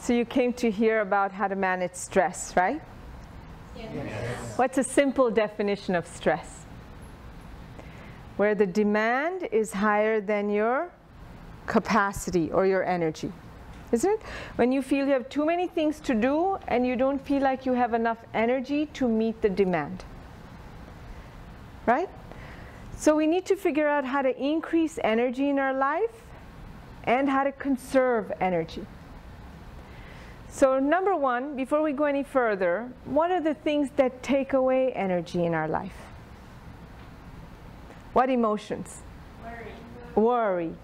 So you came to hear about how to manage stress, right? Yes. What's a simple definition of stress? Where the demand is higher than your capacity or your energy. Isn't it? When you feel you have too many things to do and you don't feel like you have enough energy to meet the demand. Right? So we need to figure out how to increase energy in our life and how to conserve energy. So number one, before we go any further, what are the things that take away energy in our life? What emotions? Worry,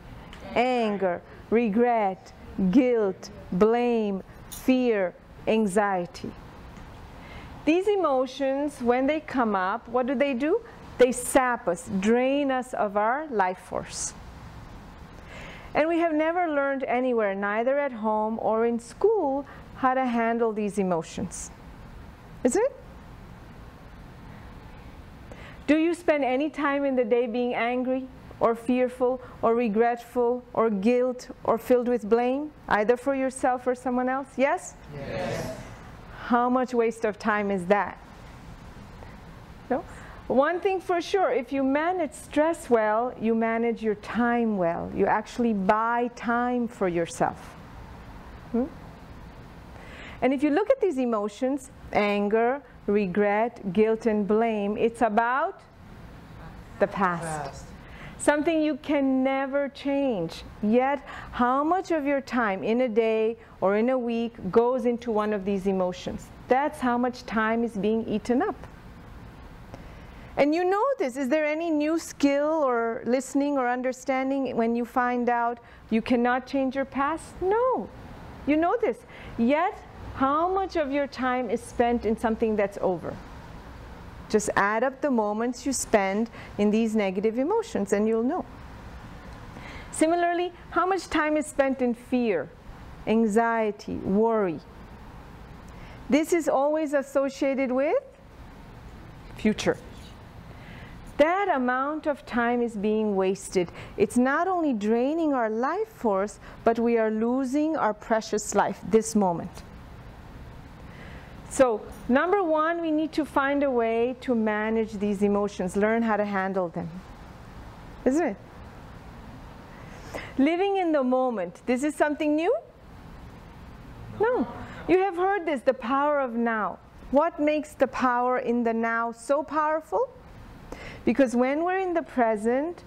anger, regret, guilt, blame, fear, anxiety. These emotions, when they come up, what do? They sap us, drain us of our life force. And we have never learned anywhere, neither at home or in school, how to handle these emotions. Isn't it? Do you spend any time in the day being angry or fearful or regretful or guilt or filled with blame, either for yourself or someone else? Yes? Yes. How much waste of time is that? No? One thing for sure, if you manage stress well, you manage your time well. You actually buy time for yourself. And if you look at these emotions, anger, regret, guilt, and blame, it's about the past. Something you can never change. Yet, how much of your time in a day or in a week goes into one of these emotions? That's how much time is being eaten up. And you know this. Is there any new skill or listening or understanding when you find out you cannot change your past? No. You know this. Yet, how much of your time is spent in something that's over? Just add up the moments you spend in these negative emotions and you'll know. Similarly, how much time is spent in fear, anxiety, worry? This is always associated with future. That amount of time is being wasted. It's not only draining our life force, but we are losing our precious life, this moment. So, number one, we need to find a way to manage these emotions, learn how to handle them. Isn't it? Living in the moment, this is something new? No. You have heard this, the power of now. What makes the power in the now so powerful? Because when we're in the present,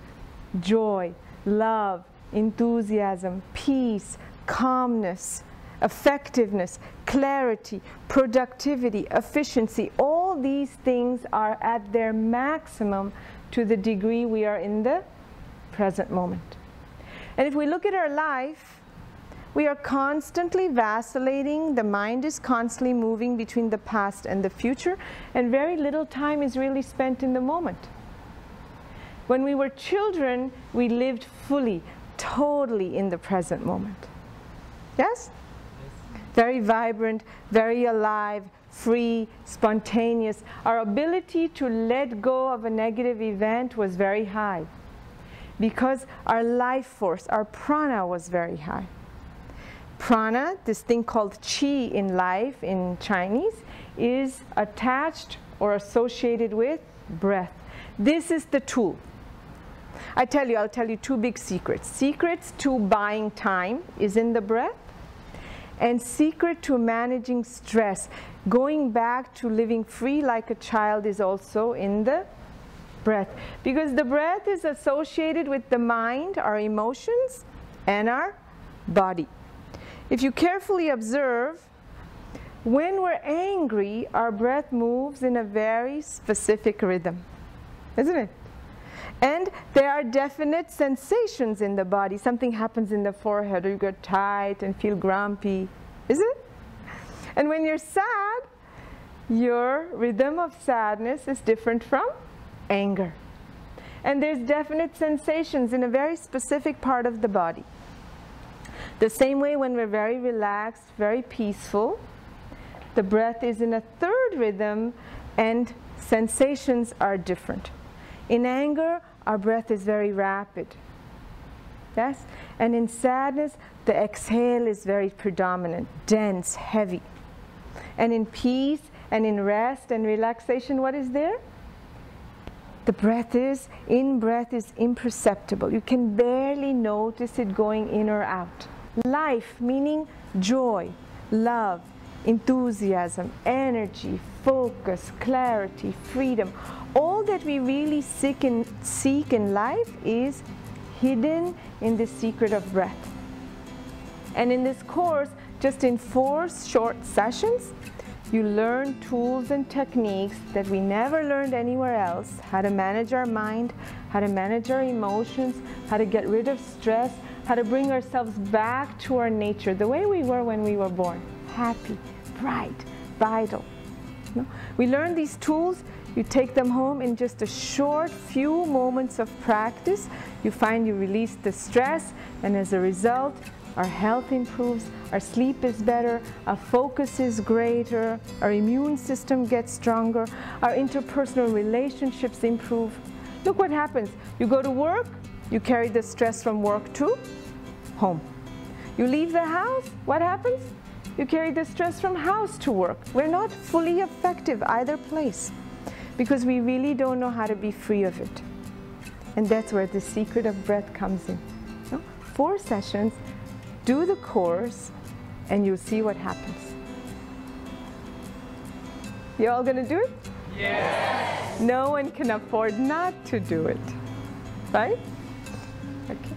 joy, love, enthusiasm, peace, calmness, effectiveness, clarity, productivity, efficiency, all these things are at their maximum to the degree we are in the present moment. And if we look at our life, we are constantly vacillating, the mind is constantly moving between the past and the future, and very little time is really spent in the moment. When we were children, we lived fully, totally in the present moment. Yes? Very vibrant, very alive, free, spontaneous. Our ability to let go of a negative event was very high because our life force, our prana was very high. Prana, this thing called qi in life in Chinese, is attached or associated with breath. This is the tool. I'll tell you two big secrets. Secrets to buying time is in the breath, and secret to managing stress, going back to living free like a child, is also in the breath. Because the breath is associated with the mind, our emotions, and our body. If you carefully observe, when we're angry, our breath moves in a very specific rhythm, isn't it? And there are definite sensations in the body. Something happens in the forehead, or you get tight and feel grumpy, is it? And when you're sad, your rhythm of sadness is different from anger. And there's definite sensations in a very specific part of the body. The same way when we're very relaxed, very peaceful, the breath is in a third rhythm and sensations are different. In anger, our breath is very rapid. Yes? And in sadness, the exhale is very predominant, dense, heavy. And in peace and in rest and relaxation, what is there? The breath is, in-breath is imperceptible. You can barely notice it going in or out. Life, meaning joy, love, enthusiasm, energy, focus, clarity, freedom. All that we really seek in life is hidden in the secret of breath. And in this course, just in 4 short sessions, you learn tools and techniques that we never learned anywhere else. How to manage our mind, how to manage our emotions, how to get rid of stress, how to bring ourselves back to our nature, the way we were when we were born. Happy, bright, vital. No? We learn these tools, you take them home in just a short few moments of practice. You find you release the stress, and as a result, our health improves, our sleep is better, our focus is greater, our immune system gets stronger, our interpersonal relationships improve. Look what happens. You go to work, you carry the stress from work to home. You leave the house, what happens? You carry the stress from house to work. We're not fully effective either place because we really don't know how to be free of it. And that's where the secret of breath comes in. No? 4 sessions. Do the course, and you'll see what happens. You all gonna do it? Yes. No one can afford not to do it, right? Okay.